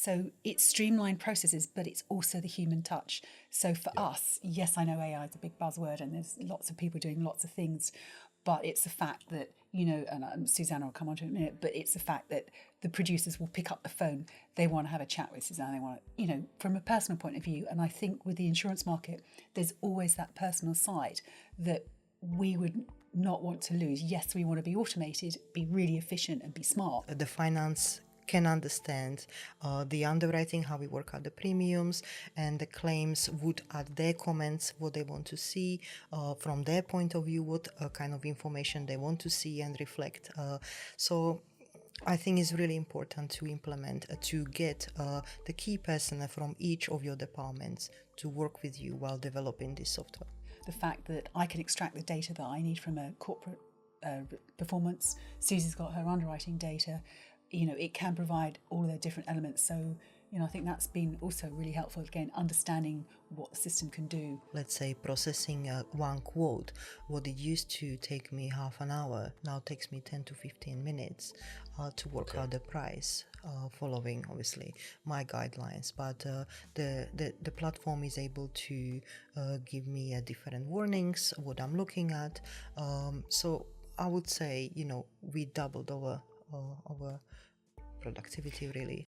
So it's streamlined processes, but it's also the human touch. So for us, yes, I know AI is a big buzzword and there's lots of people doing lots of things, but it's the fact that, and Zuzana will come on to it in a minute, but it's the fact that the producers will pick up the phone. They want to have a chat with Zuzana. They want to, from a personal point of view. And I think with the insurance market, there's always that personal side that we would not want to lose. Yes, we want to be automated, be really efficient and be smart. The finance can understand the underwriting, how we work out the premiums, and the claims would add their comments, what they want to see from their point of view, what kind of information they want to see and reflect. So I think it's really important to implement, to get the key person from each of your departments to work with you while developing this software. The fact that I can extract the data that I need from a corporate performance. Susie's got her underwriting data. It can provide all the different elements. So, I think that's been also really helpful, again, understanding what the system can do. Let's say processing one quote, what it used to take me half an hour, now takes me 10 to 15 minutes to work out the price, following, obviously, my guidelines. But the platform is able to give me different warnings, what I'm looking at. So I would say, we doubled our productivity, really.